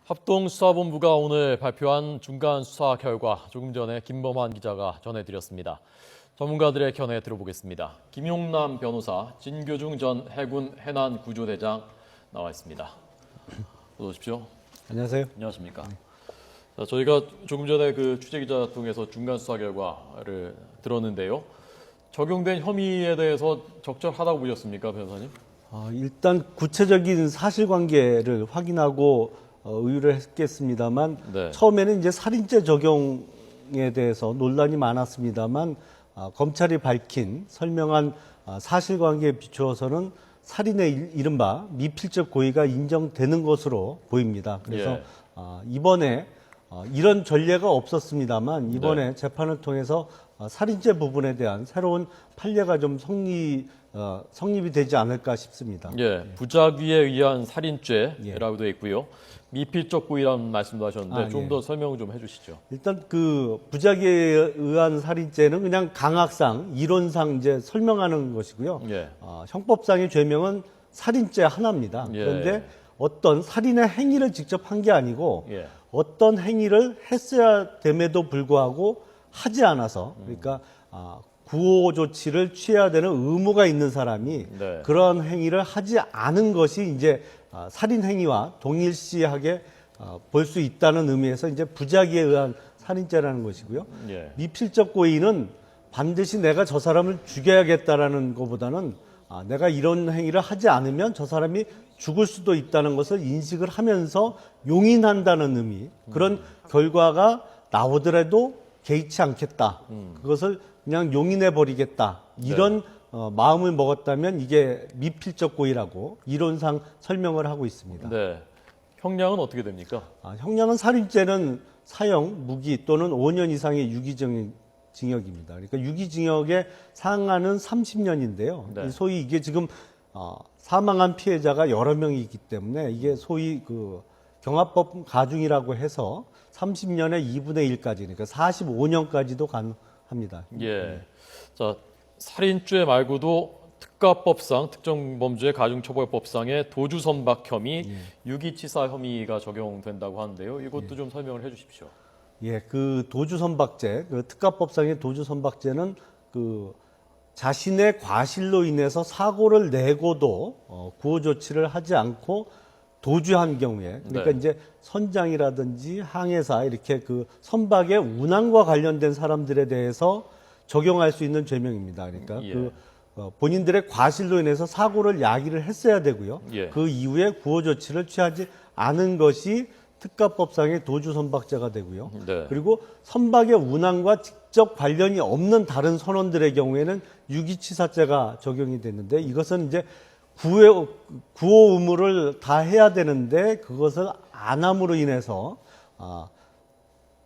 합동수사본부가 오늘 발표한 중간 수사 결과 조금 전에 김범환 기자가 전해드렸습니다. 전문가들의 견해 들어보겠습니다. 김용남 변호사, 진교중 전 해군 해난구조대장 나와 있습니다. 어서 오십시오. 안녕하세요. 안녕하십니까. 자, 저희가 조금 전에 그 취재기자 통해서 중간 수사 결과를 들었는데요. 적용된 혐의에 대해서 적절하다고 보셨습니까, 변호사님? 일단 구체적인 사실관계를 확인하고 의뢰를 했겠습니다만 네. 처음에는 이제 살인죄 적용에 대해서 논란이 많았습니다만 검찰이 밝힌 설명한 사실관계에 비추어서는 살인의 이른바 미필적 고의가 인정되는 것으로 보입니다. 그래서 예. 이번에 이런 전례가 없었습니다만 이번에 재판을 통해서 살인죄 부분에 대한 새로운 판례가 좀 성립이 되지 않을까 싶습니다. 예, 부작위에 의한 살인죄라고 되어 있고요. 미필적 고의라는 말씀도 하셨는데 좀 더 설명 좀 해주시죠. 일단 그 부작위에 의한 살인죄는 그냥 강학상, 이론상 이제 설명하는 것이고요. 예. 형법상의 죄명은 살인죄 하나입니다. 예. 그런데 어떤 살인의 행위를 직접 한 게 아니고 예. 어떤 행위를 했어야 됨에도 불구하고 하지 않아서 그러니까 구호 조치를 취해야 되는 의무가 있는 사람이 네. 그런 행위를 하지 않은 것이 이제 살인 행위와 동일시하게 볼 수 있다는 의미에서 이제 부작위에 의한 살인죄라는 것이고요. 예. 미필적 고의는 반드시 내가 저 사람을 죽여야겠다라는 것보다는 내가 이런 행위를 하지 않으면 저 사람이 죽을 수도 있다는 것을 인식을 하면서 용인한다는 의미, 그런 결과가 나오더라도 개의치 않겠다. 그것을 그냥 용인해 버리겠다. 이런 마음을 먹었다면 이게 미필적 고의라고 이론상 설명을 하고 있습니다. 네. 형량은 어떻게 됩니까? 형량은 살인죄는 사형, 무기 또는 5년 이상의 유기징역입니다. 그러니까 유기징역의 상한은 30년인데요. 네. 소위 이게 지금 사망한 피해자가 여러 명이 있기 때문에 이게 소위 그 경합법 가중이라고 해서 30년의 2분의 1까지, 그러니까 45년까지도 가능합니다. 예. 자, 살인죄 말고도 특가법상, 특정범죄 가중처벌법상의 도주선박 혐의, 유기치사 혐의가 적용된다고 하는데요. 이것도 좀 설명을 해주십시오. 예, 그 도주선박죄, 그 특가법상의 도주선박죄는 그 자신의 과실로 인해서 사고를 내고도 구호 조치를 하지 않고 도주한 경우에, 그러니까 네. 이제 선장이라든지 항해사 이렇게 그 선박의 운항과 관련된 사람들에 대해서 적용할 수 있는 죄명입니다. 그러니까 예. 그 본인들의 과실로 인해서 사고를 야기를 했어야 되고요. 예. 그 이후에 구호 조치를 취하지 않은 것이 특가법상의 도주선박죄가 되고요. 네. 그리고 선박의 운항과 직접 관련이 없는 다른 선원들의 경우에는 유기치사죄가 적용이 되는데 이것은 이제 구호 의무를 다 해야 되는데 그것을 안 함으로 인해서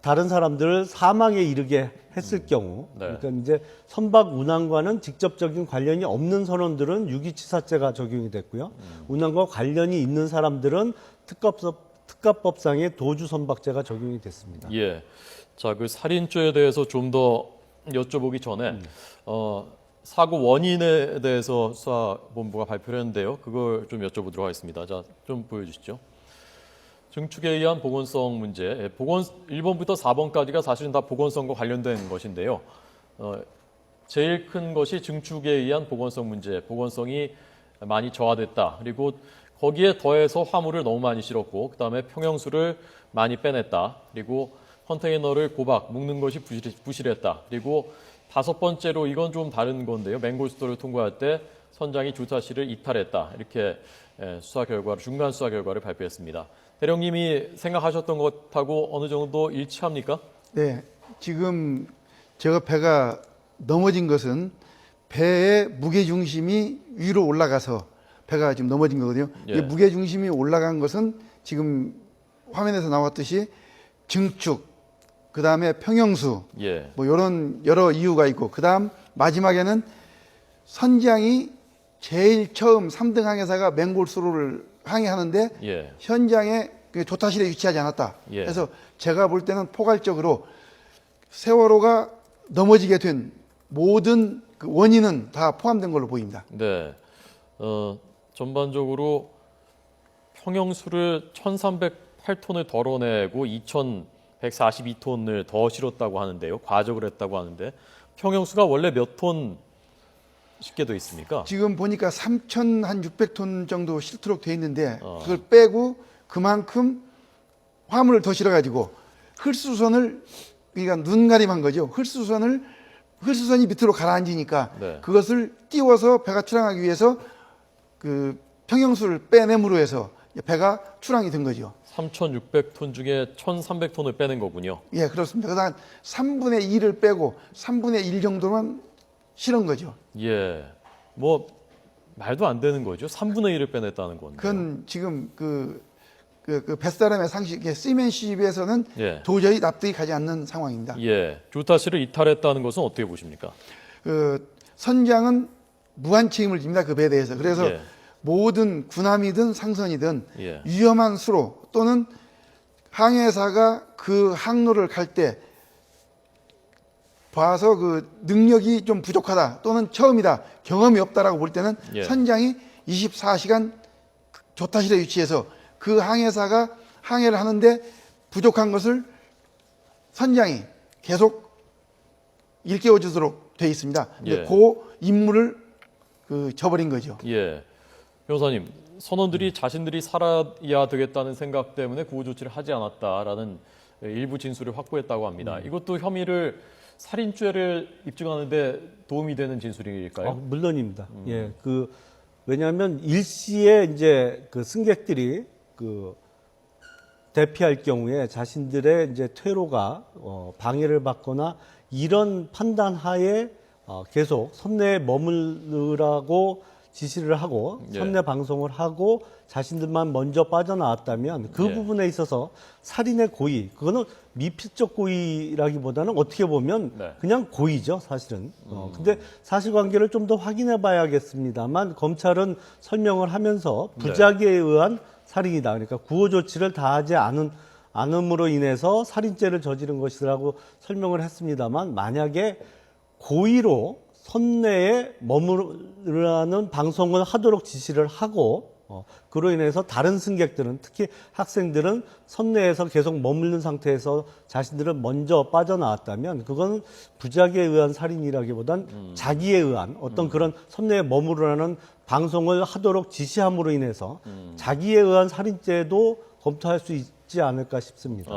다른 사람들을 사망에 이르게 했을 경우, 네. 그러니까 이제 선박 운항과는 직접적인 관련이 없는 선원들은 유기치사죄가 적용이 됐고요. 운항과 관련이 있는 사람들은 특가법상의 도주선박죄가 적용이 됐습니다. 예. 자, 그 살인죄에 대해서 좀 더 여쭤보기 전에 사고 원인에 대해서 수사본부가 발표를 했는데요. 그걸 좀 여쭤보도록 하겠습니다. 자, 좀 보여주시죠. 증축에 의한 보건성 문제, 1번부터 4번까지가 사실은 다 보건성과 관련된 것인데요. 제일 큰 것이 증축에 의한 보건성 문제, 보건성이 많이 저하됐다. 그리고 거기에 더해서 화물을 너무 많이 실었고, 그 다음에 평형수를 많이 빼냈다. 그리고 컨테이너를 고박, 묶는 것이 부실했다. 그리고 5번째로 이건 좀 다른 건데요. 맹골수도를 통과할 때 선장이 주차실을 이탈했다. 이렇게 중간 수사 결과를 발표했습니다. 대령님이 생각하셨던 것하고 어느 정도 일치합니까? 네, 지금 제가 배가 넘어진 것은 배의 무게 중심이 위로 올라가서 배가 지금 넘어진 거거든요. 예. 무게 중심이 올라간 것은 지금 화면에서 나왔듯이 증축, 그 다음에 평형수, 예. 뭐 이런 여러 이유가 있고, 그 다음 마지막에는 선장이 제일 처음 3등 항해사가 맹골수로를 항해하는데 예. 현장에 그 조타실에 위치하지 않았다. 예. 그래서 제가 볼 때는 포괄적으로 세월호가 넘어지게 된 모든 그 원인은 다 포함된 걸로 보입니다. 네. 전반적으로 평형수를 8톤을 덜어내고 2,142톤을 더 실었다고 하는데요. 과적을 했다고 하는데 평형수가 원래 몇 톤 싣게 돼 있습니까? 지금 보니까 3,600톤 정도 실도록 돼 있는데 그걸 빼고 그만큼 화물을 더 실어가지고 헐수선을 그러니까 눈가림한 거죠. 헐수선이 밑으로 가라앉으니까 네. 그것을 띄워서 배가 출항하기 위해서 그 평형수를 빼냄으로 해서 배가 출항이 된 거죠. 3,600톤 중에 1,300톤을 빼낸 거군요. 예, 그렇습니다. 그래서 한 3분의 2를 빼고 3분의 1 정도만 실은 거죠. 예, 뭐 말도 안 되는 거죠. 3분의 1을 빼냈다는 건데. 그건 지금 그 뱃사람의 상식, 시맨십에서는 예. 도저히 납득이 가지 않는 상황입니다. 예, 조타시를 이탈했다는 것은 어떻게 보십니까? 그 선장은 무한 책임을 집니다. 그 배에 대해서. 그래서 예. 모든 군함이든 상선이든 예. 위험한 수로 또는 항해사가 그 항로를 갈 때 봐서 그 능력이 좀 부족하다 또는 처음이다 경험이 없다라고 볼 때는 예. 선장이 24시간 조타실에 위치해서 그 항해사가 항해를 하는데 부족한 것을 선장이 계속 일깨워 주도록 되어 있습니다. 근데 예. 그 임무를 저버린 거죠. 예, 변호사님, 선원들이 자신들이 살아야 되겠다는 생각 때문에 구호 조치를 하지 않았다라는 일부 진술을 확보했다고 합니다. 이것도 혐의를 살인죄를 입증하는데 도움이 되는 진술일까요? 물론입니다. 예, 왜냐하면 일시에 이제 그 승객들이 대피할 경우에 자신들의 이제 퇴로가 방해를 받거나 이런 판단하에 계속 선내에 머무르라고 지시를 하고 예. 선내 방송을 하고 자신들만 먼저 빠져나왔다면 그 예. 부분에 있어서 살인의 고의, 그거는 미필적 고의라기보다는 어떻게 보면 네. 그냥 고의죠, 사실은. 근데 사실관계를 좀 더 확인해 봐야겠습니다만 검찰은 설명을 하면서 부작위에 의한 살인이다. 그러니까 구호 조치를 다하지 않음으로 인해서 살인죄를 저지른 것이라고 설명을 했습니다만 만약에 고의로 선내에 머무르라는 방송을 하도록 지시를 하고 그로 인해서 다른 승객들은 특히 학생들은 선내에서 계속 머무는 상태에서 자신들은 먼저 빠져나왔다면 그건 부작위에 의한 살인이라기보단 자기에 의한 어떤 그런 선내에 머무르라는 방송을 하도록 지시함으로 인해서 자기에 의한 살인죄도 검토할 수 있지 않을까 싶습니다.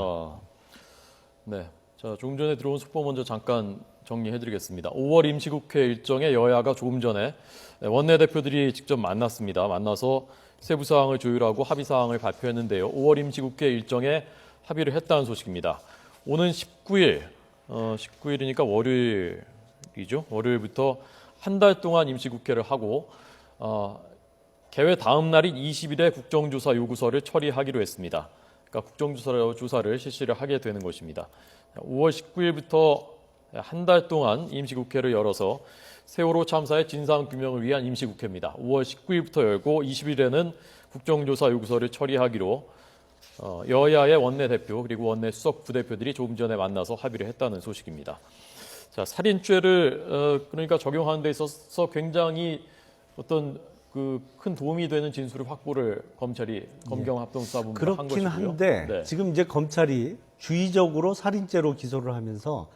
네. 자, 조금 전에 들어온 속보 먼저 잠깐 정리해드리겠습니다. 5월 임시국회 일정에 여야가 조금 전에 원내대표들이 직접 만났습니다. 만나서 세부 사항을 조율하고 합의 사항을 발표했는데요. 5월 임시국회 일정에 합의를 했다는 소식입니다. 오는 19일, 19일이니까 월요일이죠. 월요일부터 한 달 동안 임시국회를 하고 개회 다음 날인 20일에 국정조사 요구서를 처리하기로 했습니다. 그러니까 국정조사를 실시를 하게 되는 것입니다. 5월 19일부터 한 달 동안 임시국회를 열어서 세월호 참사의 진상규명을 위한 임시국회입니다. 5월 19일부터 열고 20일에는 국정조사 요구서를 처리하기로 여야의 원내대표 그리고 원내 수석 부대표들이 조금 전에 만나서 합의를 했다는 소식입니다. 자, 살인죄를 그러니까 적용하는 데 있어서 굉장히 어떤 큰 도움이 되는 진술을 확보를 검찰이 검경합동수사본부가 한 것이고요. 그렇긴 한데 네. 지금 이제 검찰이 주의적으로 살인죄로 기소를 하면서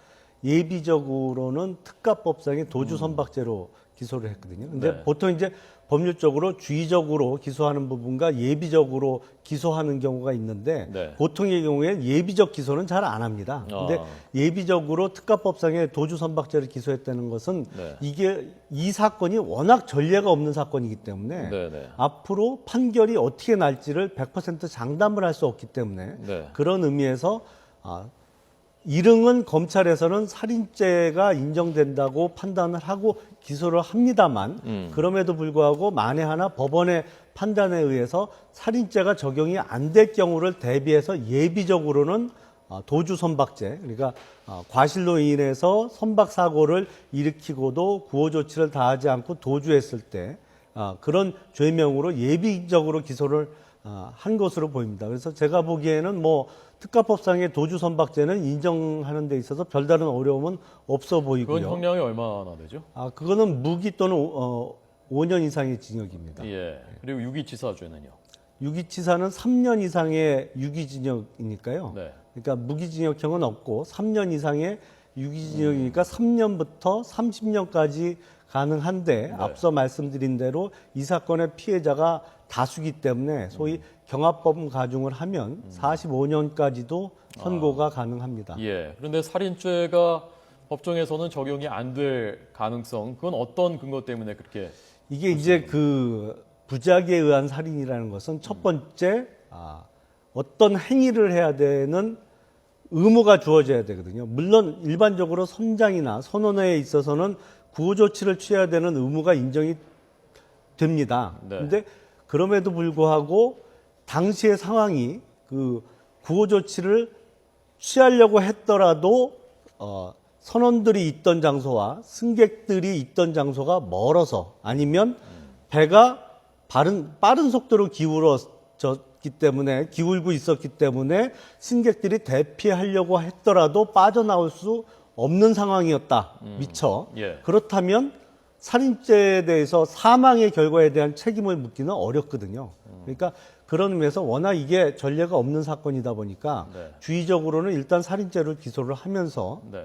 예비적으로는 특가법상의 도주선박죄로 기소를 했거든요. 근데 네. 보통 이제 법률적으로 주의적으로 기소하는 부분과 예비적으로 기소하는 경우가 있는데 네. 보통의 경우에 예비적 기소는 잘 안 합니다. 근데 예비적으로 특가법상의 도주선박죄를 기소했다는 것은 네. 이 사건이 워낙 전례가 없는 사건이기 때문에 네. 앞으로 판결이 어떻게 날지를 100% 장담을 할 수 없기 때문에 네. 그런 의미에서 일흥은 검찰에서는 살인죄가 인정된다고 판단을 하고 기소를 합니다만 그럼에도 불구하고 만에 하나 법원의 판단에 의해서 살인죄가 적용이 안 될 경우를 대비해서 예비적으로는 도주선박죄, 그러니까 과실로 인해서 선박 사고를 일으키고도 구호 조치를 다하지 않고 도주했을 때 그런 죄명으로 예비적으로 기소를 한 것으로 보입니다. 그래서 제가 보기에는 특가법상의 도주선박죄는 인정하는 데 있어서 별다른 어려움은 없어 보이고요. 그건 형량이 얼마나 되죠? 그거는 무기 또는 5년 이상의 징역입니다. 예. 그리고 유기치사죄는요? 유기치사는 3년 이상의 유기징역이니까요. 네. 그러니까 무기징역형은 없고 3년 이상의 유기징역이니까 3년부터 30년까지 가능한데 앞서 말씀드린 대로 이 사건의 피해자가 다수기 때문에 소위 경합범 가중을 하면 45년까지도 선고가 가능합니다. 예. 그런데 살인죄가 법정에서는 적용이 안 될 가능성, 그건 어떤 근거 때문에 그렇게? 이게 이제 그 부작위에 의한 살인이라는 것은 첫 번째 어떤 행위를 해야 되는 의무가 주어져야 되거든요. 물론 일반적으로 선장이나 선원에 있어서는 구호 조치를 취해야 되는 의무가 인정이 됩니다. 네. 그런데 그럼에도 불구하고 당시의 상황이 그 구호 조치를 취하려고 했더라도 선원들이 있던 장소와 승객들이 있던 장소가 멀어서 아니면 배가 빠른 속도로 기울어졌기 때문에 기울고 있었기 때문에 승객들이 대피하려고 했더라도 빠져나올 수 없는 상황이었다. 미처. 예. 그렇다면 살인죄에 대해서 사망의 결과에 대한 책임을 묻기는 어렵거든요. 그러니까 그런 의미에서 워낙 이게 전례가 없는 사건이다 보니까 네. 주의적으로는 일단 살인죄를 기소를 하면서 네.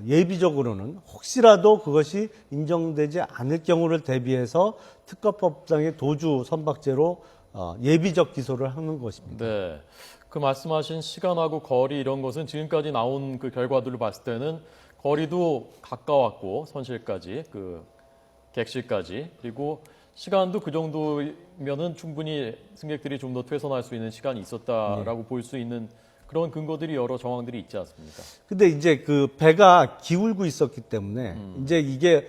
예비적으로는 혹시라도 그것이 인정되지 않을 경우를 대비해서 특가법상의 도주 선박죄로 예비적 기소를 하는 것입니다. 네. 그 말씀하신 시간하고 거리 이런 것은 지금까지 나온 그 결과들을 봤을 때는 거리도 가까웠고 선실까지 그 객실까지 그리고 시간도 그 정도면은 충분히 승객들이 좀 더 퇴선할 수 있는 시간이 있었다라고 볼 수 있는 그런 근거들이 여러 정황들이 있지 않습니까? 근데 이제 그 배가 기울고 있었기 때문에 이제 이게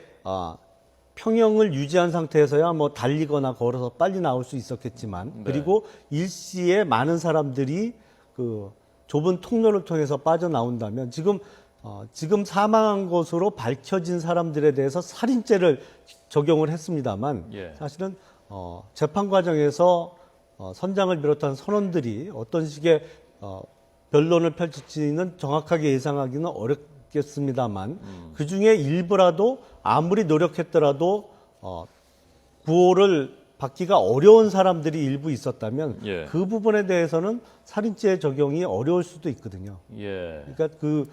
평형을 유지한 상태에서야 뭐 달리거나 걸어서 빨리 나올 수 있었겠지만 네. 그리고 일시에 많은 사람들이 그 좁은 통로를 통해서 빠져나온다면 지금 사망한 것으로 밝혀진 사람들에 대해서 살인죄를 적용을 했습니다만 예. 사실은 재판 과정에서 선장을 비롯한 선원들이 어떤 식의 변론을 펼칠지는 정확하게 예상하기는 어렵겠습니다만 그 중에 일부라도 아무리 노력했더라도 구호를 받기가 어려운 사람들이 일부 있었다면 예. 그 부분에 대해서는 살인죄 적용이 어려울 수도 있거든요. 예. 그러니까 그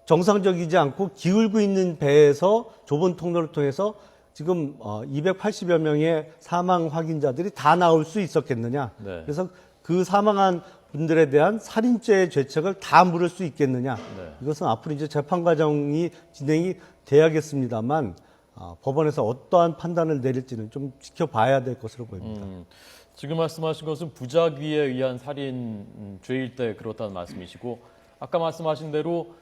정상적이지 않고 기울고 있는 배에서 좁은 통로를 통해서 지금 280여 명의 사망 확인자들이 다 나올 수 있었겠느냐. 네. 그래서 그 사망한 분들에 대한 살인죄의 죄책을 다 물을 수 있겠느냐. 네. 이것은 앞으로 이제 재판 과정이 진행이 돼야겠습니다만 법원에서 어떠한 판단을 내릴지는 좀 지켜봐야 될 것으로 보입니다. 지금 말씀하신 것은 부작위에 의한 살인죄일 때 그렇다는 말씀이시고 아까 말씀하신 대로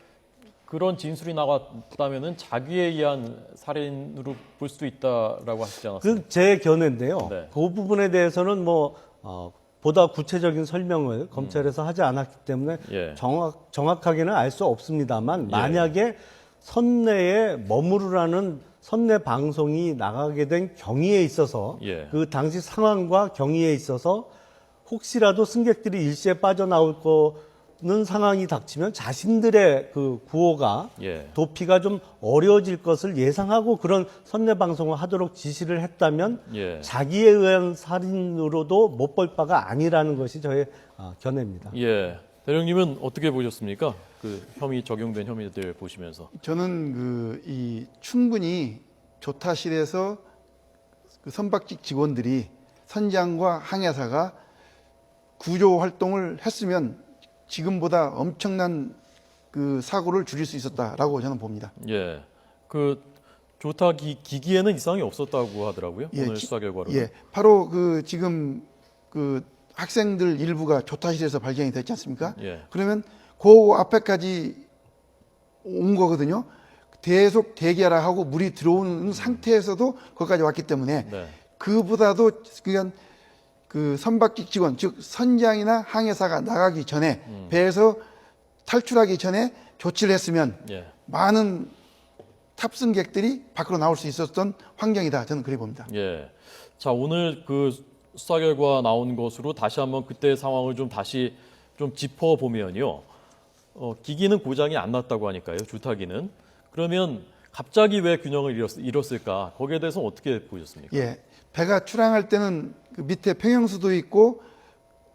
그런 진술이 나왔다면은 자기에 의한 살인으로 볼 수도 있다라고 하시지 않았습니까? 그 제 견해인데요. 네. 그 부분에 대해서는 보다 구체적인 설명을 검찰에서 하지 않았기 때문에 예. 정확하게는 알 수 없습니다만 만약에 선내에 머무르라는 선내 방송이 나가게 된 경위에 있어서 예. 그 당시 상황과 경위에 있어서 혹시라도 승객들이 일시에 빠져나올 거는 상황이 닥치면 자신들의 그 구호가 예. 도피가 좀 어려워질 것을 예상하고 그런 선내 방송을 하도록 지시를 했다면 예. 자기에 의한 살인으로도 못 볼 바가 아니라는 것이 저의 견해입니다. 예. 대령님은 어떻게 보셨습니까? 그 혐의 적용된 혐의들 보시면서. 저는 충분히 조타실에서 그 선박직 직원들이 선장과 항해사가 구조 활동을 했으면 지금보다 엄청난 그 사고를 줄일 수 있었다라고 저는 봅니다. 예. 그 조타 기기에는 이상이 없었다고 하더라고요. 예, 오늘 수사 결과로. 예, 바로 지금 학생들 일부가 조타실에서 발견이 됐지 않습니까? 예. 그러면 그 앞에까지 온 거거든요. 계속 대기하라 하고 물이 들어오는 상태에서도 거기까지 왔기 때문에 네. 그보다도 그냥 그 선박직 직원, 즉 선장이나 항해사가 나가기 전에 배에서 탈출하기 전에 조치를 했으면 예. 많은 탑승객들이 밖으로 나올 수 있었던 환경이다. 저는 그렇게 봅니다. 예. 자, 오늘 그 수사 결과 나온 것으로 다시 한번 그때의 상황을 좀 다시 좀 짚어보면요. 기기는 고장이 안 났다고 하니까요. 주타기는. 그러면 갑자기 왜 균형을 잃었을까? 거기에 대해서는 어떻게 보셨습니까? 예, 배가 출항할 때는 그 밑에 평형수도 있고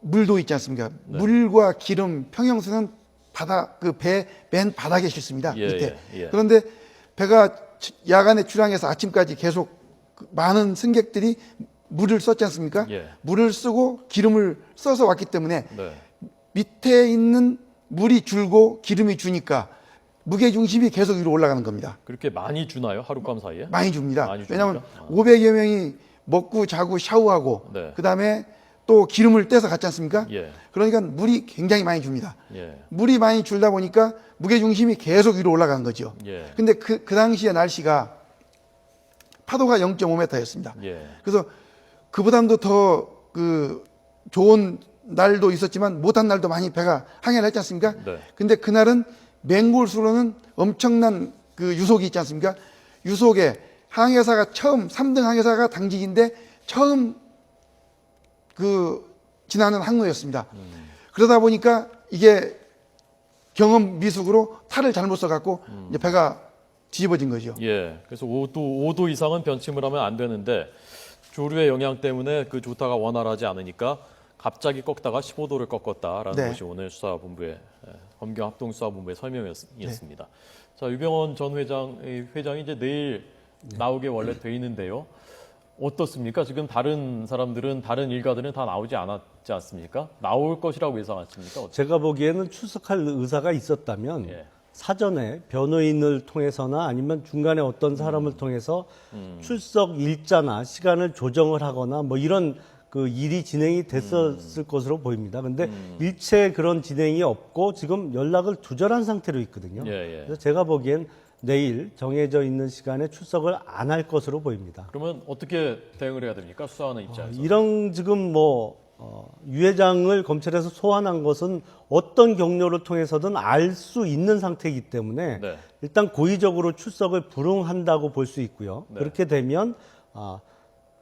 물도 있지 않습니까? 네. 물과 기름, 평형수는 바닥 그 배 맨 바닥에 싣습니다. 예, 밑에. 예. 그런데 배가 야간에 출항해서 아침까지 계속 그 많은 승객들이 물을 썼지 않습니까? 예. 물을 쓰고 기름을 써서 왔기 때문에 네. 밑에 있는 물이 줄고 기름이 주니까 무게 중심이 계속 위로 올라가는 겁니다. 그렇게 많이 주나요? 하룻밤 사이에? 많이 줍니다. 많이 줍니까? 왜냐하면 아. 500여 명이 먹고 자고 샤워하고 네. 그다음에 또 기름을 떼서 갔지 않습니까? 예. 그러니까 물이 굉장히 많이 줍니다. 예. 물이 많이 줄다 보니까 무게 중심이 계속 위로 올라간 거죠. 예. 근데 그 당시에 날씨가 파도가 0.5m였습니다. 예. 그래서 그보다도 더 그 좋은 날도 있었지만 못한 날도 많이 배가 항해를 했지 않습니까? 네. 근데 그날은 맹골수로는 엄청난 그 유속이 있지 않습니까? 유속에 항해사가 처음 3등 항해사가 당직인데 처음 그 지나는 항로였습니다. 그러다 보니까 이게 경험 미숙으로 탈을 잘못 써갖고 이제 배가 뒤집어진 거죠. 예. 그래서 5도 이상은 변침을 하면 안 되는데 조류의 영향 때문에 그 조타가 원활하지 않으니까 갑자기 꺾다가 15도를 꺾었다라는 네. 것이 오늘 수사본부의 검경 합동수사본부의 설명이었습니다. 자, 유병원 전 회장이 이제 내일 나오게 원래 돼 있는데요. 어떻습니까? 지금 다른 사람들은 다른 일가들은 다 나오지 않았지 않습니까? 나올 것이라고 예상하십니까? 어떻게? 제가 보기에는 출석할 의사가 있었다면 예. 사전에 변호인을 통해서나 아니면 중간에 어떤 사람을 통해서 출석 일자나 시간을 조정을 하거나 뭐 이런 그 일이 진행이 됐었을 것으로 보입니다. 근데 일체 그런 진행이 없고 지금 연락을 두절한 상태로 있거든요. 예, 예. 그래서 제가 보기엔 내일 정해져 있는 시간에 출석을 안 할 것으로 보입니다. 그러면 어떻게 대응을 해야 됩니까? 수사하는 입장에서. 이런 지금 유 회장을 검찰에서 소환한 것은 어떤 경로를 통해서든 알 수 있는 상태이기 때문에 네. 일단 고의적으로 출석을 불응한다고 볼 수 있고요. 네. 그렇게 되면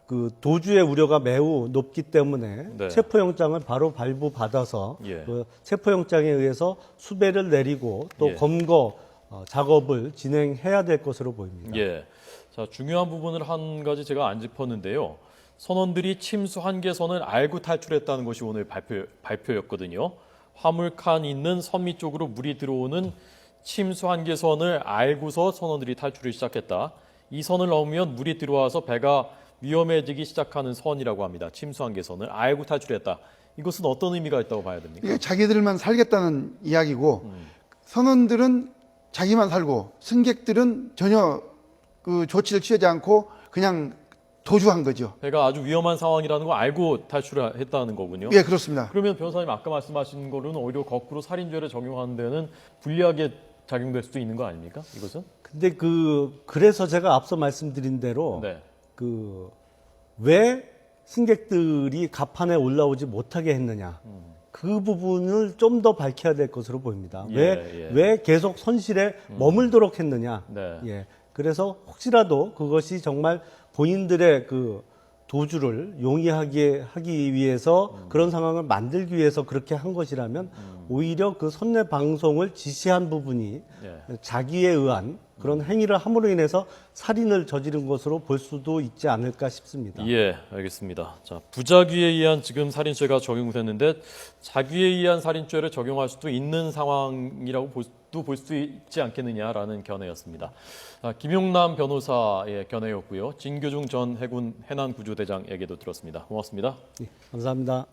그 도주의 우려가 매우 높기 때문에 네. 체포영장을 바로 발부받아서 예. 그 체포영장에 의해서 수배를 내리고 또 예. 검거 작업을 진행해야 될 것으로 보입니다. 예. 자, 중요한 부분을 한 가지 제가 안 짚었는데요. 선원들이 침수 한계선을 알고 탈출했다는 것이 오늘 발표였거든요. 화물칸 있는 선미 쪽으로 물이 들어오는 침수 한계선을 알고서 선원들이 탈출을 시작했다. 이 선을 넘으면 물이 들어와서 배가 위험해지기 시작하는 선이라고 합니다. 침수 한계선을 알고 탈출했다. 이것은 어떤 의미가 있다고 봐야 됩니까? 이게 자기들만 살겠다는 이야기고 선원들은 자기만 살고 승객들은 전혀 그 조치를 취하지 않고 그냥 도주한 거죠. 배가 아주 위험한 상황이라는 걸 알고 탈출했다는 거군요. 예, 그렇습니다. 그러면 변호사님 아까 말씀하신 거로는 오히려 거꾸로 살인죄를 적용하는 데는 불리하게 작용될 수도 있는 거 아닙니까? 이것은? 근데 그래서 제가 앞서 말씀드린 대로 네. 왜 승객들이 갑판에 올라오지 못하게 했느냐. 그 부분을 좀 더 밝혀야 될 것으로 보입니다. 예. 왜 계속 선실에 머물도록 했느냐. 네. 예. 그래서 혹시라도 그것이 정말 본인들의 그 도주를 용이하게 하기 위해서 그런 상황을 만들기 위해서 그렇게 한 것이라면 오히려 그 선내 방송을 지시한 부분이 예. 자기에 의한 그런 행위를 함으로 인해서 살인을 저지른 것으로 볼 수도 있지 않을까 싶습니다. 예, 알겠습니다. 자, 부작위에 의한 지금 살인죄가 적용됐는데 자기에 의한 살인죄를 적용할 수도 있는 상황이라고 볼 수 있지 않겠느냐라는 견해였습니다. 자, 김용남 변호사의 견해였고요. 진교중 전 해군 해난구조대장에게도 들었습니다. 고맙습니다. 예, 감사합니다.